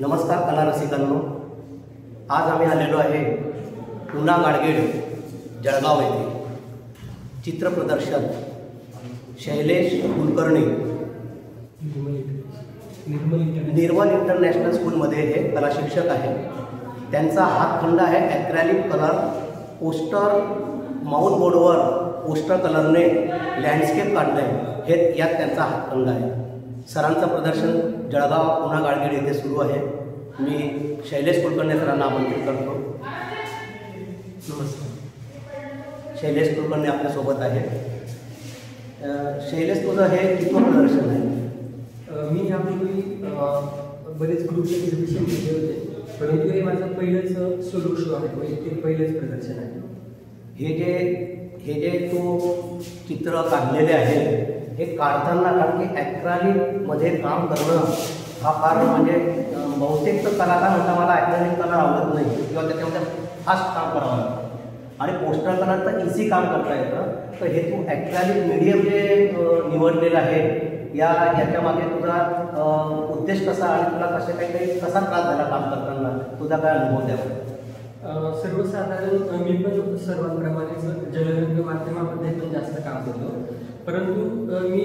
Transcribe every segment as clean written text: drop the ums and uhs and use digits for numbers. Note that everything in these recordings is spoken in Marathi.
नमस्कार कला रसिकांनो, आज आम्ही आलेलो आहे पुना गाडगेड जळगाव येथे चित्र प्रदर्शन शैलेश कुलकर्णी निर्मल इंटरनॅशनल स्कूलमध्ये हे कला शिक्षक आहे। त्यांचा हातखंड आहे ॲक्रेलिक कलर पोस्टर माउथ बोर्डवर पोस्टर कलरने लँडस्केप काढणे हे यात त्यांचा हातखंड आहे। सरांचं प्रदर्शन जळगाव पुना गाडगेड येथे सुरू आहे। मी शैलेश कुलकर्णी सरांना आमंत्रित करतो। नमस्कार, शैलेश कुलकर्णी आपल्यासोबत आहे। शैलेश, तुझं हे कितवं प्रदर्शन आहे? मी यापूर्वी बरेच ग्रुप एक्झिबिशन केले होते, परंतु हे माझं पहिलंच सोलो शो आहे, म्हणजे ते पहिलंच प्रदर्शन आहे। हे जे तू चित्र काढलेले आहे हे काढताना, कारण की ॲक्रेलिकमध्ये काम करणं हा फार म्हणजे बहुतेक तर कलाकार म्हणता मला ॲक्रेलिक कलर आवडत नाही किंवा त्याच्यामध्ये फास्ट काम करावं लागतं आणि पोस्टर कलर तर इझी काम करता येतं। तर हे तू ॲक्रेलिक मीडियम जे निवडलेलं आहे याच्या मागे तुझा उद्देश कसा आणि तुला कसा त्रास झाला काम करताना, तुझा काय अनुभव द्यावा? सर्वसाधारण मी पण सर्वांप्रमाणेच जलरंग माध्यमामध्ये पण जास्त काम करतो, परंतु मी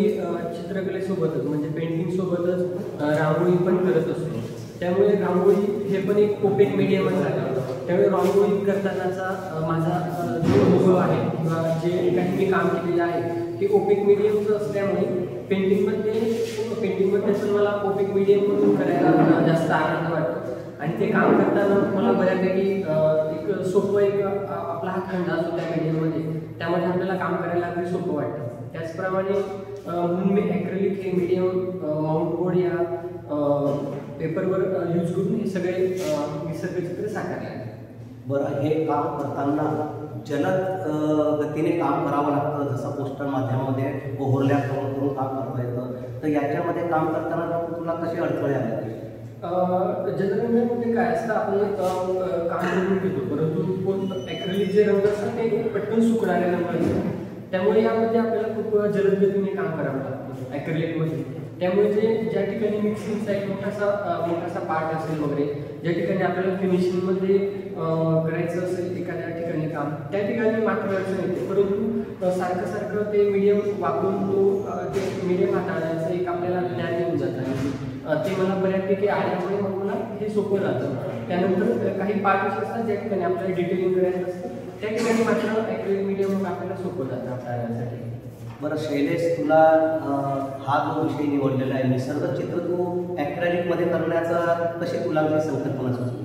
चित्रकलेसोबतच म्हणजे पेंटिंगसोबतच रांगोळी पण करत असतो। त्यामुळे रांगोळी हे पण एक ओपेक मीडियमच आहे। त्यामुळे रांगोळी करतानाचा माझा जो अनुभव आहे किंवा जे काही मी काम केलेलं आहे ते ओपेक मीडियमचं असल्यामुळे पेंटिंगमध्ये पण मला ओपेक मीडियममधून करायला जास्त आनंद वाटतो आणि ते काम करताना मला बऱ्यापैकी एक सोपं आपला हातखंड असतो त्या मीडियममध्ये, त्यामध्ये आपल्याला काम करायला अगदी सोपं वाटतं। त्याचप्रमाणे म्हणून मी ॲक्रेलिक हे मीडियम माउंट बोर्ड या पेपरवर यूज करून हे सगळे निसर्गचित्र साकारले आहे। बरं, हे काम करताना जलद गतीने काम करावं लागतं, जसं पोस्टर माध्यमामध्ये ओव्हरलॅप करून काम करता येतं, तर याच्यामध्ये काम करताना तुला कसे अडथळे आले? जलरंगामध्ये काय असतं, आपण काम करून घेतो, परंतु ॲक्रेलिक जे रंग असतात ते पटकन सुकणारे रंग असतात, त्यामुळे यामध्ये आपल्याला खूप जलद गतीने काम करावं लागतं ॲक्रेलिकमध्ये। त्यामुळे ज्या ठिकाणी मिक्सिंगचा एक मोठासा पार्ट असेल वगैरे, ज्या ठिकाणी आपल्याला फिनिशिंगमध्ये करायचं असेल एखाद्या ठिकाणी काम, त्या ठिकाणी मात्र अडचण येते, परंतु सारखं ते मीडियम वापरून ते मीडियम हाताळण्याचं एक आपल्याला ज्ञान येऊन जातं, ते मला बऱ्यापैकी आल्यामुळे मग मला हे सोपं जातं। त्यानंतर काही पार्ट असतात ज्या ठिकाणी आपल्याला डिटेलिंग करायचं असतं, त्या ठिकाणी मात्र ॲक्रेलिक मीडियम आपल्याला सोपं जातं हाताळण्यासाठी। बरं शैलेश, तुला हा जो विषय निवडलेला आहे निसर्ग चित्र, तू ॲक्रेलिकमध्ये करण्याचा कशी तुला संकल्पना सुचली?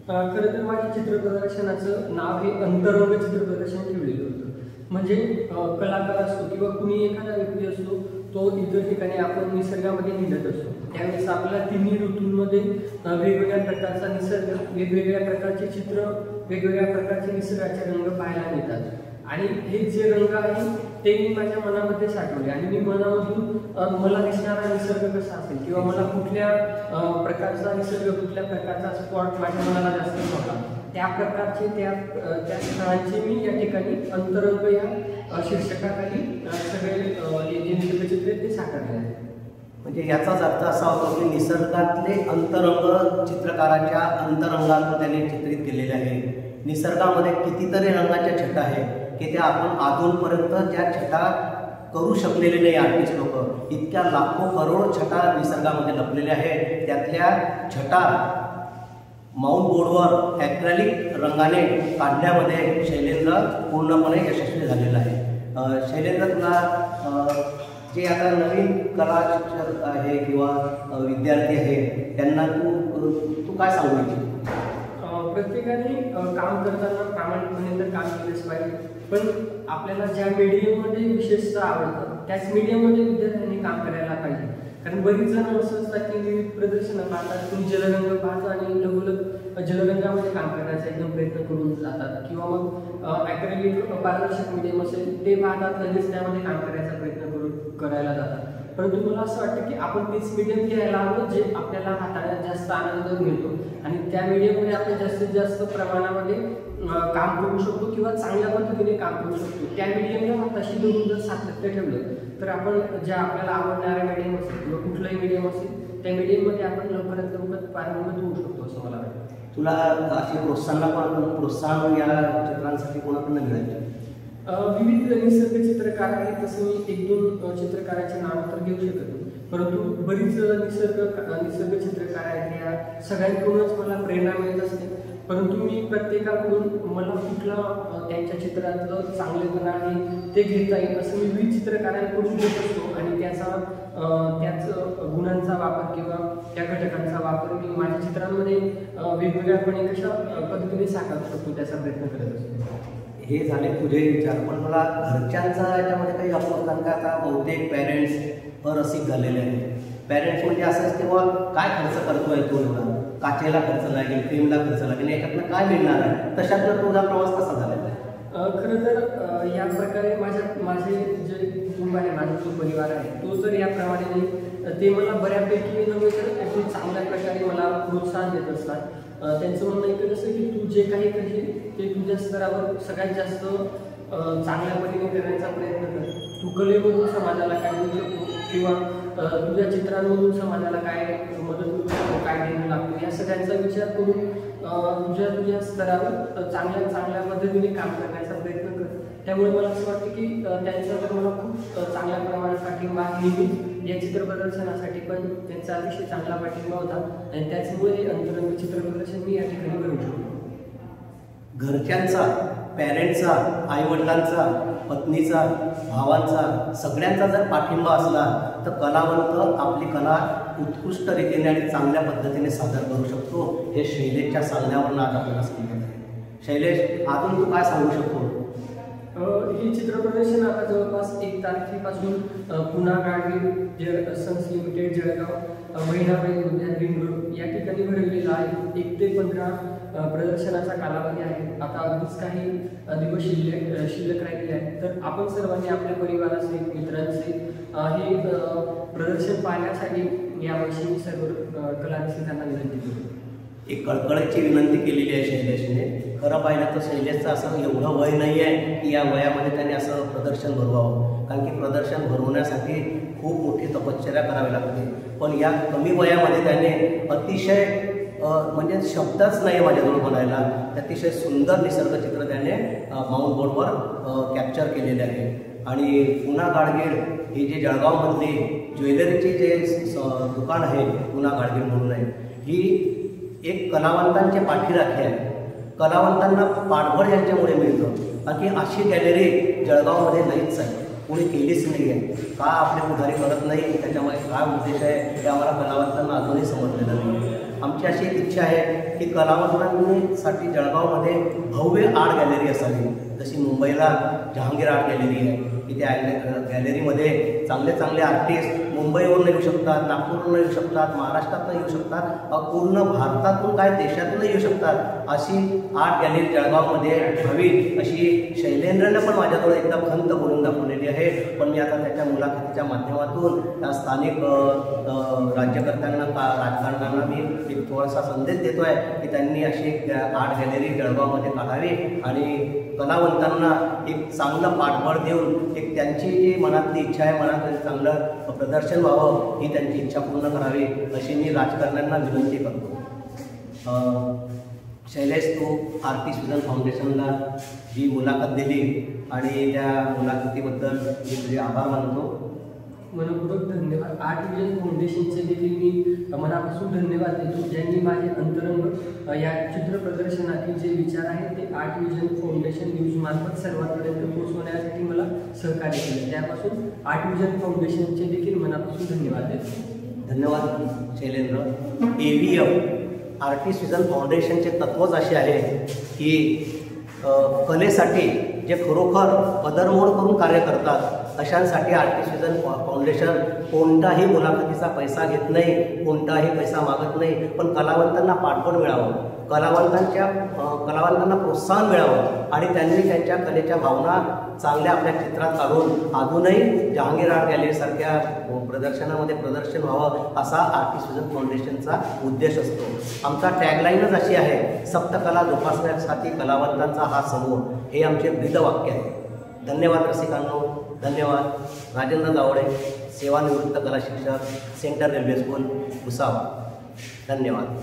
खरं तर माझ्या चित्र प्रदर्शनाचं नाव हे अंतरंग चित्र प्रदर्शन ठेवलेलं होतं। म्हणजे कलाकार असतो किंवा कुणी एखादा व्यक्ती असतो, तो इतर ठिकाणी आपण निसर्गामध्ये निघत असतो, त्यावेळेस आपल्याला तिन्ही ऋतूंमध्ये वेगवेगळ्या प्रकारचा निसर्ग, वेगवेगळ्या प्रकारचे चित्र, वेगवेगळ्या प्रकारचे निसर्गाचे रंग पाहायला मिळतात आणि हे जे रंग आहे ते मी माझ्या मनामध्ये साठवले आणि मी मनामधून मला दिसणारा निसर्ग कसा असेल किंवा मला कुठल्या प्रकारचा निसर्ग, कुठल्या प्रकारचा स्पॉट माझ्या मनाला जास्त होता, त्या प्रकारचे त्या स्थळांचे मी या ठिकाणी अंतरंग या शीर्षकाखाली सगळे जे निसर्गचित्र ते साकारले आहे। म्हणजे याचाच अर्थ असा होतो की निसर्गातले अंतरंग चित्रकाराच्या अंतरंगातून त्याने चित्रित केलेले आहे। निसर्गामध्ये कितीतरी रंगाच्या छटा आहे की त्या आपण अजूनपर्यंत त्या छटा करू शकलेले नाही आर्टिस्ट लोक। इतक्या लाखो करोड छटा निसर्गामध्ये लपलेल्या आहेत, त्यातल्या छटा माउंट बोर्डवर ॲक्रेलिक रंगाने काढण्यामध्ये शैलेंद्र पूर्णपणे यशस्वी झालेला आहे। शैलेंद्र, तुला जे आता नवीन कला शिक्षक आहे किंवा विद्यार्थी आहे त्यांना तू काय सांगू इच्छितो? प्रत्येकाने काम करताना प्रामाणिकपणे तर काम केलंच पाहिजे, पण आपल्याला ज्या मीडियममध्ये विशेषतः आवडतं त्याच मीडियममध्ये विद्यार्थ्यांनी काम करायला पाहिजे। कारण बरीच जण असं असतात की विविध प्रदर्शनं पाहतात, तुम्ही जलरंग पाहता आणि लगोलग जलरंगामध्ये काम करण्याचा एकदम प्रयत्न करून जातात, किंवा मग ॲक्रेलिक पारदर्शक मीडियम असेल ते पाहतात, लगेच त्यामध्ये काम करायचा प्रयत्न करायला जातात। परंतु मला असं वाटतं की आपण तेच मीडियम घ्यायला हवं जे आपल्याला हाताळण्यात जास्त आनंद मिळतो आणि त्या मीडियममध्ये आपण जास्तीत जास्त प्रमाणामध्ये काम करू शकतो किंवा चांगल्या पद्धतीने काम करू शकतो। त्या मीडियमला तशी धरून जर सातत्य ठेवलं तर आपण ज्या आपल्याला आवडणाऱ्या मीडियम असेल किंवा कुठलाही मीडियम असेल त्या मीडियममध्ये आपण लवकरात लवकर पारंगत होऊ शकतो असं मला वाटतं. तुला अशी प्रोत्साहन या चित्रांसाठी कोणाकडनं मिळायचे? विविध निसर्ग चित्रकार आहेत, तसं मी 1-2 चित्रकाराचे नाव तर घेऊ शकत नाही, परंतु बरीच निसर्ग चित्रकार आहेत. या सगळ्यांकडूनच मला प्रेरणा मिळत असते, परंतु मी प्रत्येकाकडून मला कुठला त्यांच्या चित्रातलं चांगलेपणा आहे ते घेता येईल असं मी विविध चित्रकारांकडून घेत असतो आणि त्याच गुणांचा वापर किंवा त्या घटकांचा वापर मी माझ्या चित्रांमध्ये वेगवेगळ्यापणे कशा पद्धतीने साकारू शकतो त्याचा प्रयत्न करत असतो. हे झाले तुझे विचार, पण मला घरच्यांचा याच्यामध्ये काही अपोज, कारण का आता बहुतेक पॅरेंट्स अरसिक झालेले आहेत. पॅरेंट्स म्हणजे असंच तेव्हा काय खर्च करतोय तू एवढा, काचेला खर्च लागेल, क्रीमला खर्च लागेल, याच्यातनं काय मिळणार आहे? तशातनं तुझा प्रवास कसा झालेला आहे? खरं तर या प्रकारे माझे जे कुटुंब आहे, माझा जो परिवार आहे तो तर याप्रमाणे नाही, ते मला बऱ्यापैकी नव्हे तर अगदी चांगल्या प्रकारे मला प्रोत्साहन देत असतात. त्यांचं म्हणणं एकच असं की तू जे काही करशील ते तुझ्या स्तरावर सगळ्यात जास्त चांगल्या पद्धतीने करण्याचा प्रयत्न कर. तू कलेमधून समाजाला काय देऊ शकतो किंवा तुझ्या चित्रांमधून समाजाला काय मदत करू शकतो, काय देणं लागतो, या सगळ्यांचा विचार करून तुझ्या स्तरावर चांगल्या पद्धतीने काम करण्याचा प्रयत्न कर. त्यामुळे मला असं वाटतं की त्यांचा तर मला खूप चांगल्या प्रमाणात पाठिंबा नेहमी या चित्र प्रदर्शनासाठी पण त्यांचा अतिशय चांगला पाठिंबा होता आणि त्याचमुळे अंतरंग चित्र प्रदर्शन मी या ठिकाणी करू शकतो. घरच्यांचा, पॅरेंट्सचा, आईवडिलांचा, पत्नीचा, भावांचा, सगळ्यांचा जर पाठिंबा असला तर कलावंत आपली कला उत्कृष्ट रीतीने आणि चांगल्या पद्धतीने सादर करू शकतो. हे शैलेशच्या सांगण्यावरून आज आपल्याला समजत आहे. शैलेश, अजून तू काय सांगू शकतो? हे चित्र प्रदर्शन आता जवळपास 1 तारखेपासून पुन्हा गाडगीळ सन्स लिमिटेड जळगाव महिनाबाई उद्यान रिंग रोड या ठिकाणी भरवलेला आहे. 1 ते 15 प्रदर्शनाचा कालावधी आहे. आता अगदीच काही दिवस शिल्लक राहिले आहेत, तर आपण सर्वांनी आपल्या परिवाराचे, मित्रांचे हे प्रदर्शन पाहण्यासाठी यावर्षी मी सर्व कलारसिकांना विनंती करतो. एक कळकळीची विनंती केलेली आहे शैलेशने. खरं पाहिलं तर शैलेशचं असं एवढं वय नाही आहे की या वयामध्ये त्याने असं प्रदर्शन भरवावं, कारण की प्रदर्शन भरवण्यासाठी खूप मोठी तपश्चर्या करावी लागते. पण या कमी वयामध्ये त्याने अतिशय म्हणजे शब्दच नाही माझ्याजवळ म्हणायला, अतिशय सुंदर निसर्गचित्र त्याने माउंट बोर्डवर कॅप्चर केलेले आहे. आणि पुन्हा गाडगीळ हे जे जळगावमधली ज्वेलरीचे जे दुकान आहे, पुन्हा गाडगीळ म्हणून आहे, ही एक कलावंतांचे पाठीराखे आहे. कलावंतांना पाठबळ यांच्यामुळे मिळतं, कारण की अशी गॅलरी जळगावमध्ये नाहीच आहे, कोणी केलीच नाही आहे. का आपले पुढारी करत नाही, त्याच्यामुळे काय उद्देश आहे हे आम्हाला कलावंतांना अजूनही समजलेलं नाही. आमची अशी एक इच्छा आहे की कलावंतांसाठी जळगावमध्ये भव्य आर्ट गॅलरी असावी, जशी मुंबईला जहांगीर आर्ट गॅलरी आहे की त्या गॅलरीमध्ये चांगले आर्टिस्ट मुंबईवरून येऊ शकतात, नागपूरवरून येऊ शकतात, महाराष्ट्रातून येऊ शकतात, पूर्ण भारतातून काय देशातून येऊ शकतात. अशी आर्ट गॅलरी जळगावमध्ये हवी अशी शैलेंद्रनं पण माझ्याजवळ एकदा खंत बोलून दाखवलेली आहे. पण मी आता त्याच्या मुलाखतीच्या माध्यमातून त्या स्थानिक राज्यकर्त्यांना, राजकारण्यांना मी एक थोडासा संदेश देतो आहे की त्यांनी अशी आर्ट गॅलरी जळगावमध्ये काढावी आणि कलावंतांना एक चांगलं पाठबळ देऊन एक त्यांची जी मनातली इच्छा आहे, मनात चांगलं प्रदर्शन व्हावं ही त्यांची इच्छा पूर्ण करावी अशी मी राजकारण्यांना विनंती करतो. शैलेश, तू आर्टिस्ट विजन फाउंडेशनला जी मुलाखत दिली आणि त्या मुलाखतीबद्दल मी तुझे आभार मानतो. मनपूर्वक धन्यवाद. आर्ट विजन फाउंडेशनचे देखील मी मनापासून धन्यवाद देतो, ज्यांनी माझे अंतरंग या चित्र प्रदर्शनातील जे विचार आहेत ते आर्ट विजन फाउंडेशन न्यूजमार्फत सर्वांपर्यंत पोहोचवण्यासाठी मला सहकार्य केले. त्यापासून आर्ट विजन फाउंडेशनचे देखील मनापासून धन्यवाद देतो. धन्यवाद शैलेंद्र. AVF आर्टिस्ट विजन फाउंडेशनचे तत्त्वच असे आहे की कलेसाठी जे खरोखर पदरमोड करून कार्य करतात अशांसाठी आर्टिस्ट विजन फाउंडेशन कोणताही मुलाखतीचा पैसा घेत नाही, कोणताही पैसा मागत नाही, पण कलावंतांना पाठबळ मिळावं, कलावंतांना प्रोत्साहन मिळावं आणि त्यांनी त्यांच्या कलेच्या भावना चांगल्या आपल्या चित्रात काढून अजूनही जहांगीर आर्ट गॅलरीसारख्या प्रदर्शनामध्ये प्रदर्शन व्हावं असा आर्टिस्ट विजन फाउंडेशनचा उद्देश असतो. आमचा टॅगलाईनच अशी आहे, सप्तकला जोपासण्यासाठी कलावंतांचा हा समूह, हे आमचे ब्रीदवाक्य आहे. धन्यवाद रसिकांनो, धन्यवाद. राजेंद्र जावळे, सेवानिवृत्त कला शिक्षक, सेंट्रल रेल्वे स्कूल, भुसावळ. धन्यवाद.